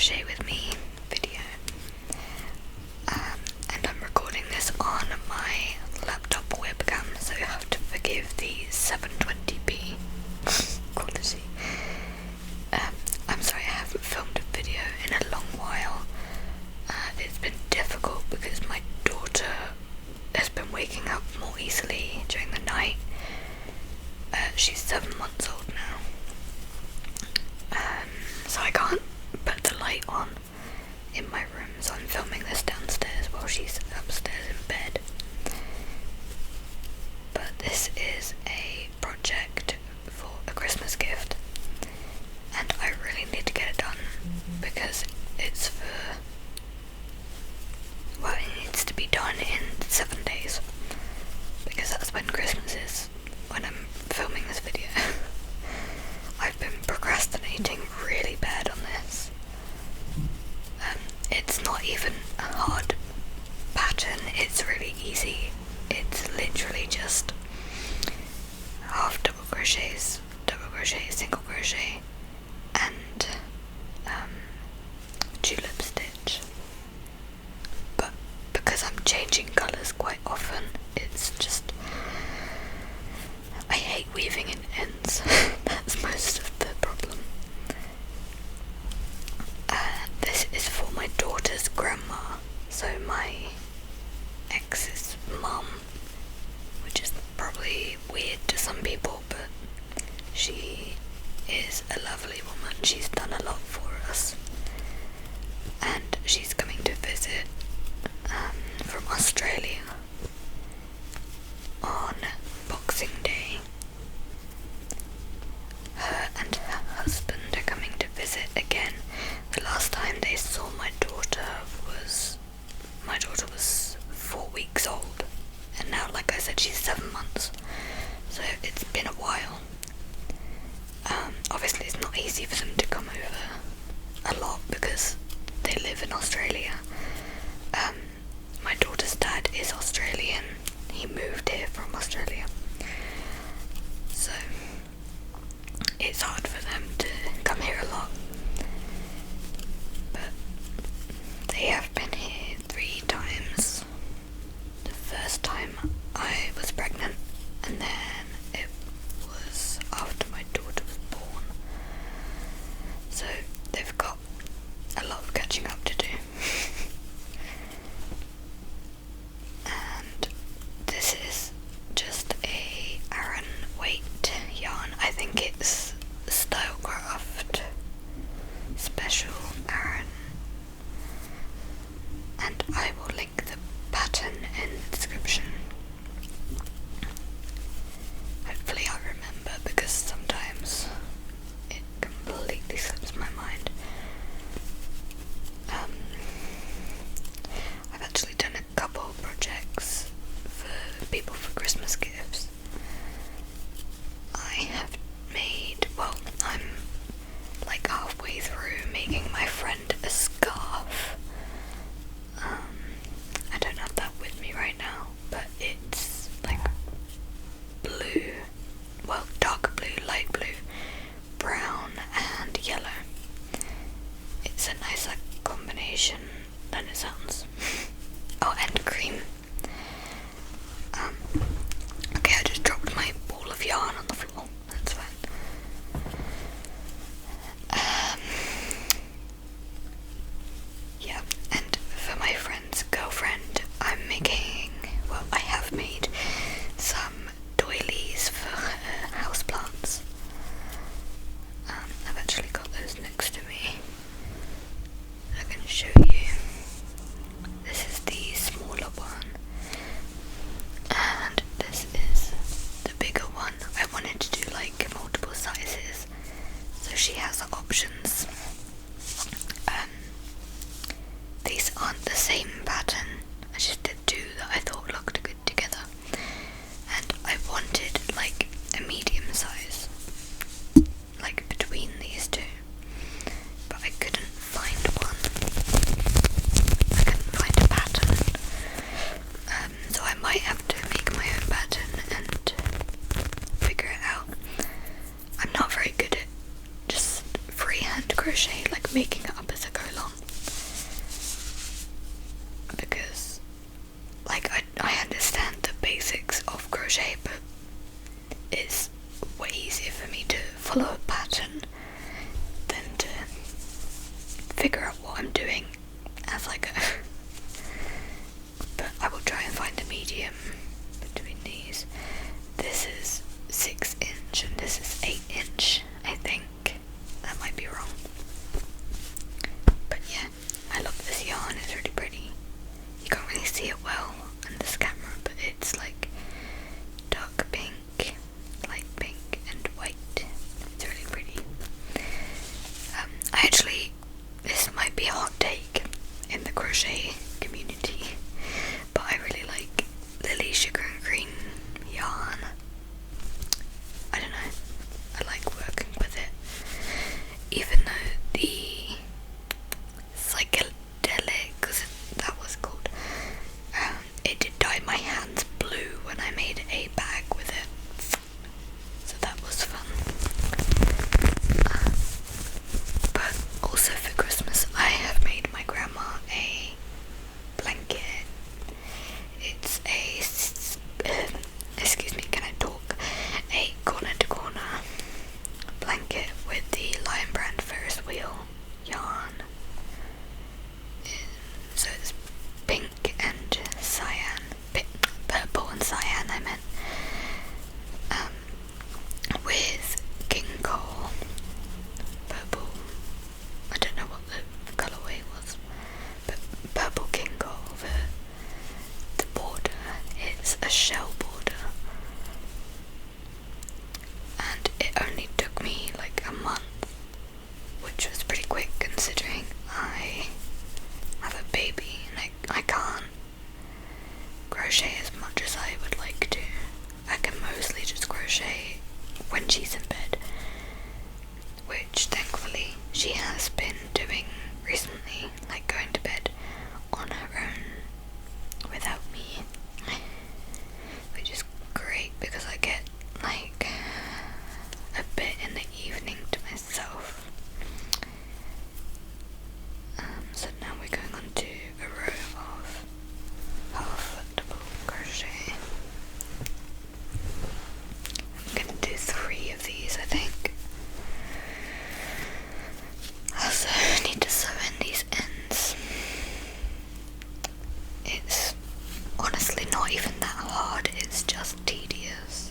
crochet with me video, and I'm recording this on my laptop webcam, so you have to forgive the 720p quality. I'm sorry I haven't filmed a video in a long while. It's been difficult because my daughter has been waking up more easily during the night. She's 7 months old now, so I can't put the light on in my room, so I'm filming this downstairs while she's upstairs in bed. But this is a project for a Christmas gift, and I really need to get it done because it's for, well, it needs to be done in 7 days, because that's when Christmas is, when I'm filming this video. I've been procrastinating really bad on this. It's not even a hard pattern, it's really easy. It's literally just half double crochets, single crochet, and tulip stitch. But because I'm changing colours quite often, it's just, I hate weaving in ends. That's most of the problem. This is for my daughter's grandma, so my ex's mum, which is probably weird to some people, but she is a lovely woman. She's done a lot for us, and she's coming to visit from Australia on Boxing Day. Her and her husband are coming to visit again. The last time they saw my daughter was 4 weeks old, and now, like I said, she's 7 months, so it's been a while. Obviously it's not easy for them to come over a lot because they live in Australia. My daughter's dad is Australian. He moved here from Australia, so it's hard for them to come here a lot. But they have been here 3 times. The first time I was pregnant, medium between these. This is 6" and this is 8" I think. That might be wrong. But yeah, I love this yarn, it's really pretty. You can't really see it well on this camera, but it's like dark pink, light pink and white. It's really pretty. This might be a hot take in the crochet community, but I really like Lily Sugar and Green yarn. I don't know, I like working with it, even though the psychedelic, because that was called, it did dye my hands blue when I made a bag with it, so that was fun. But also for Christmas I have made my grandma a blanket. It's excuse me, can I talk? A corner to corner blanket with the Lion Brand Ferris wheel yarn. So it's pink and cyan, purple and cyan I meant, with king coal, purple, I don't know what the colourway was, but purple king coal for the border. It's a shell border, and it only took me like a month, which was pretty quick considering I have a baby and I can't crochet as much as I would like to. I can mostly just crochet when she's in bed, which thankfully she has been doing recently, like going to bed on her own without me, which is great because I get like a bit in the evening to myself. So now we're going on to a row of half double crochet. I'm going to do 3 of these, I think. I also need to sew in these ends. It's honestly not even that hard, it's just tedious.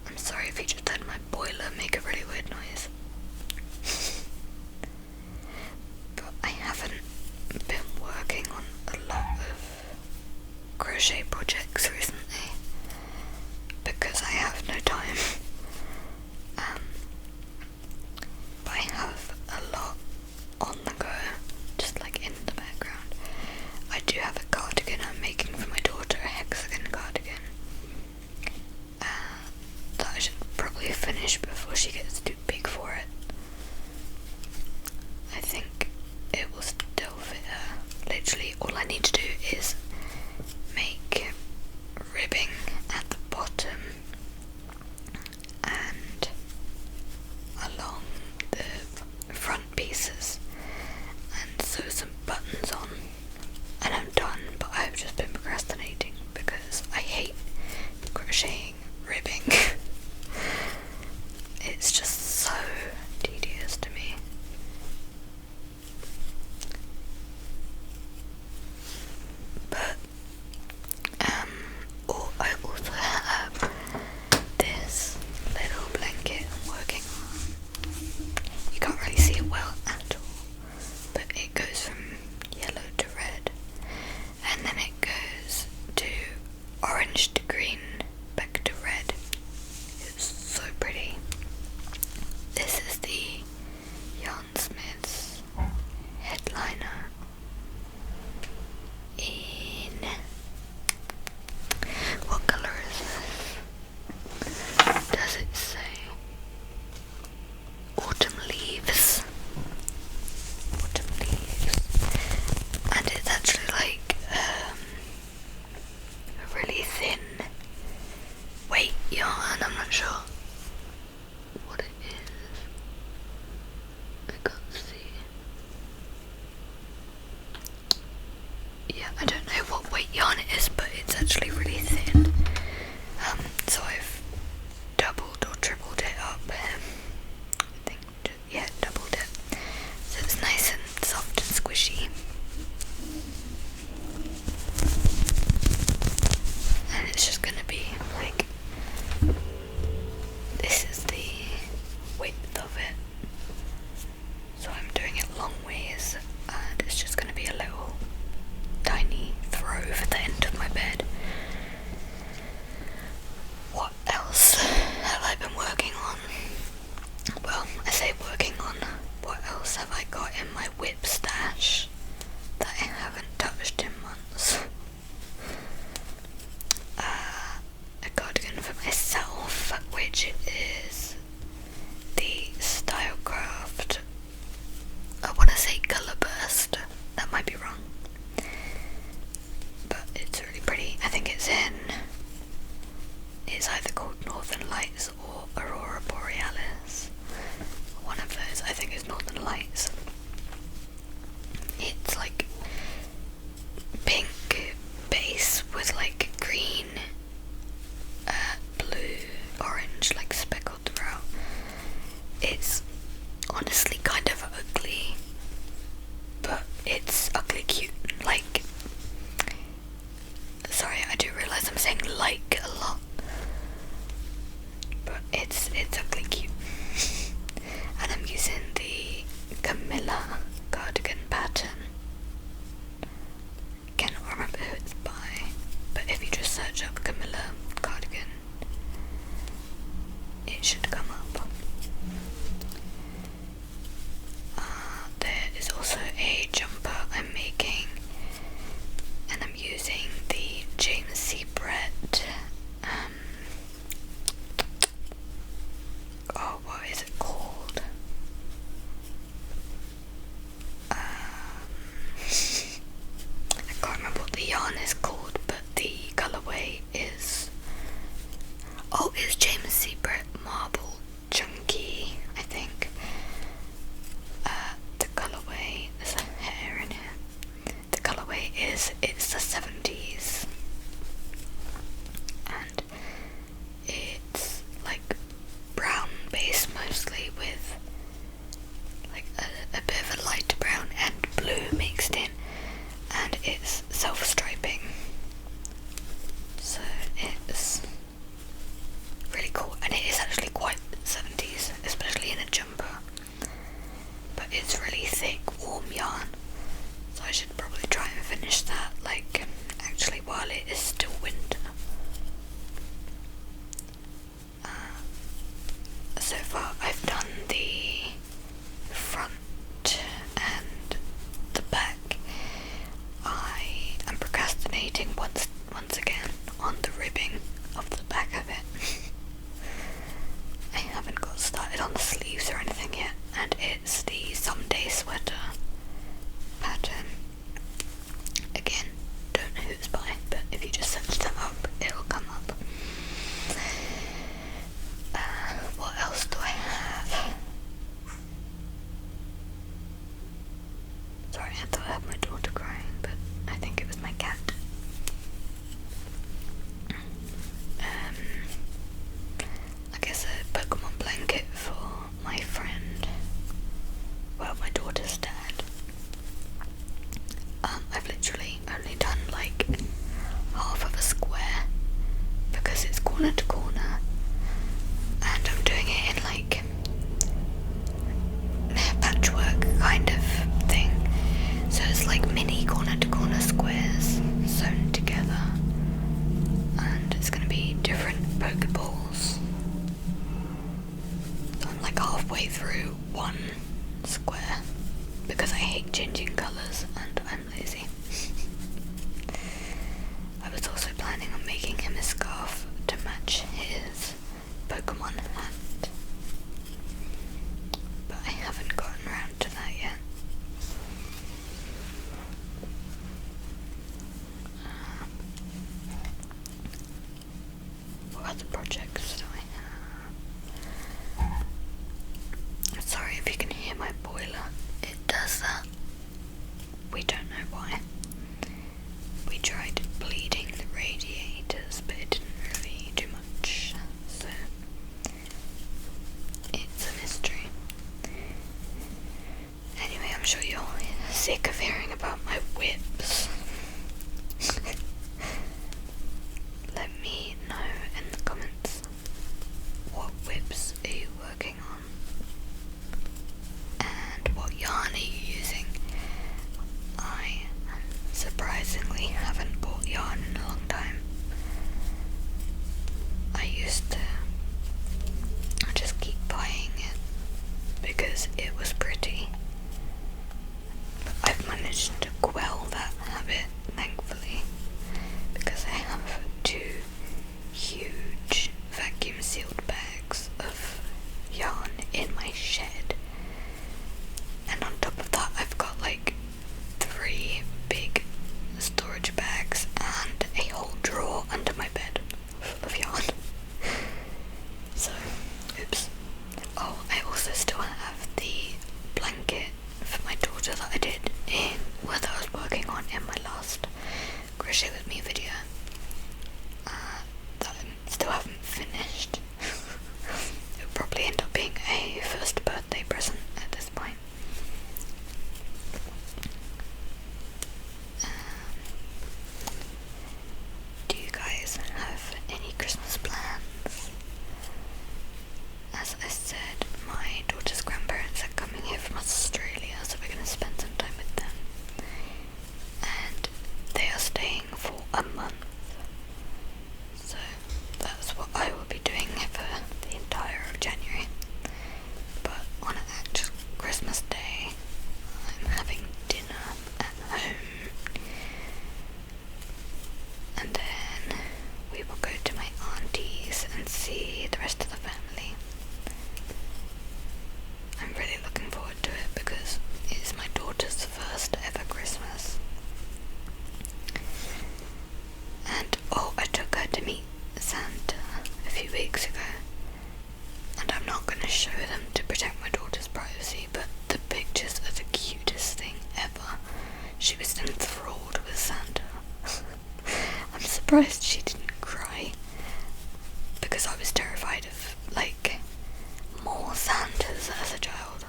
I'm sorry if you just heard my boiler make a really weird noise. But I haven't been working on a lot of crochet projects recently because I have no time. But I have a lot on the go, just like in the background. I do have a cardigan I'm making for my daughter, a hexagon cardigan. That I should probably finish before she gets too big for it. I think it will still fit her. Literally all I need to do is make ribbing at the bottom and along the front pieces and sew some buttons on, and I'm done. But I've just been procrastinating because I hate crocheting ribbing. It's just so tedious to me. But I also have this little blanket I'm working on. You can't really see it well at all, but it goes from yellow to red, and then it goes to orange to green, back to red. It's so pretty. This is the Yarnsmith's headliner in, what colour is this? Does it say autumn leaves? Autumn leaves. And it's actually like a really thin weight yarn. I'm not sure what it is. I can't see. Yeah, I don't know what weight yarn it is, but it's actually really thin. So I've doubled or tripled it up. I think, yeah, doubled it. So it's nice and soft and squishy. it's ugly cute. Like, sorry, I do realise I'm saying like a lot, but it's ugly cute. And I'm using the Camilla cardigan pattern. Cannot remember who it's by, but if you just search up Camilla cardigan, it should come up. There is also a jumper I'm making, and I'm using the James C. Brett, what is it called? I can't remember what the yarn is called, but the colourway is, it's James C. Brett Marble Chunky, I think. The colourway, there's a hair in here. The colourway it's the 70s, and it's like brown base mostly, with like a bit of a light brown and blue mixed in, and it's self-striping, so it's really cool, and it is actually quite 70s, especially in a jumper, but it's really thick, warm yarn, so I should probably try and finish that, like, actually while it is still winter. So far I've done the front and the back. I am procrastinating once again on the ribbing of the back of it. I haven't got started on the sleeves or anything yet, and it's the someday sweater pattern. Again, don't know who it's by, but if you just search that up, it'll come up. What else do I have? Sorry, I thought I had my daughter crying, but I think it was my cat. I guess a Pokemon blanket for my friend. Well, my daughter's dad. I've literally only done like half of a square because it's corner to corner, and I'm doing it in like patchwork kind of thing, so it's like mini corner to corner squares sewn together, and it's going to be different Pokeballs. So I'm like halfway through one square because I hate changing colours and I'm lazy. I was also planning on making him a scarf to match his Pokemon hat, but I haven't gotten around to that yet. What other projects do I have? I'm sorry if you can hear my boiler. It does that. We don't know why. We tried bleeding the radiators, but it didn't really do much, so it's a mystery. Anyway, I'm sure you're sick of hearing about my whips. Let me know in the comments, what whips are you working on? And what yarn are you using? I surprisingly haven't bought yarn in a long time. I used to just keep buying it because it was pretty. But I've managed to quell that habit, thankfully, because I have 2 huge vacuum sealed bags of yarn in my shed, and on top of that I've got like 3 big storage bags and a whole drawer under my bed full of yarn. So, oops. Oh, I also still have the blanket for my daughter that I did in, was surprised she didn't cry, because I was terrified of, like, more Santas as a child.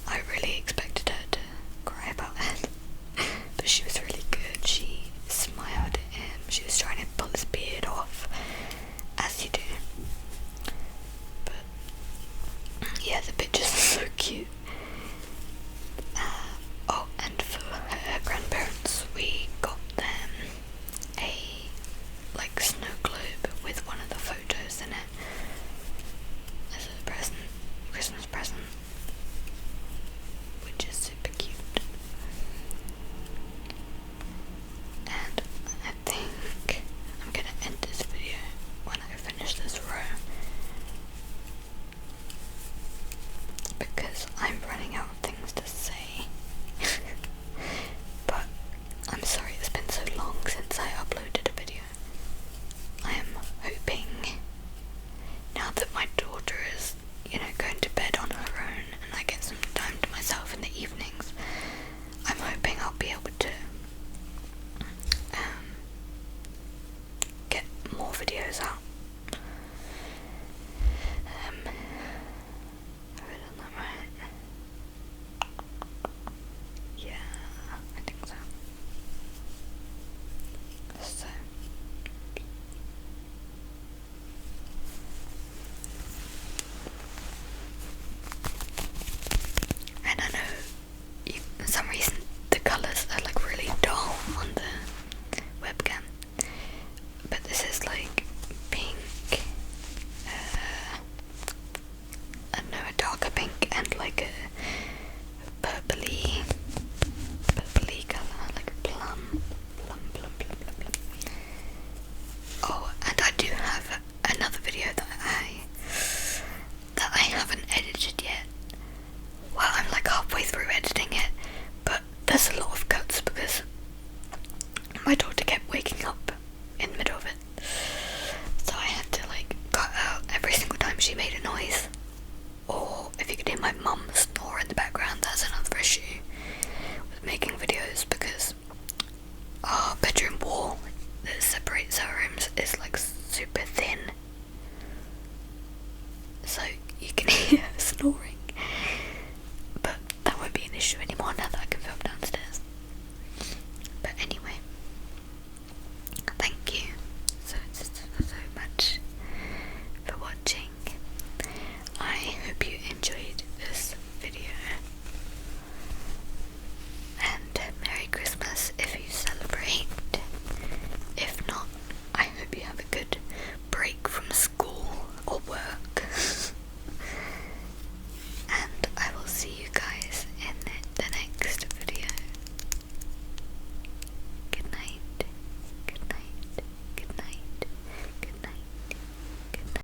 I really expected her to cry about it, but she was really good. She smiled at him, she was trying to pull his beard off, as you do. But yeah, the pictures are so cute. Oh, and for her grandparents, we got them a, like, snow globe with one of the photos in it as a present, Christmas present, which is super cute. And I think I'm gonna end this video when I finish this row, because I'm running out of things to say. But I'm sorry it's been so long since I uploaded a video. I am hoping, now that my daughter is, going to bed on her own and I get some time to myself in the evenings, I'm hoping I'll be able to get more videos out. Have I done that right? Yeah, I think so. So, and I know for some reason the colours are like really dull on the webcam, but this is like pink, I don't know, a darker pink and like a purpley colour, like a plum. Oh, and I do have another video that I haven't edited yet. Well, I'm like halfway through editing it, but there's a lot of cuts because my daughter kept waking up in the middle of it, so I had to like cut out every single time she made a noise. Or if you could hear my mum snore in the background, that's another issue with making videos, because our bedroom wall that separates our rooms is like super thin, so you can hear her snoring. But that won't be an issue anymore now that I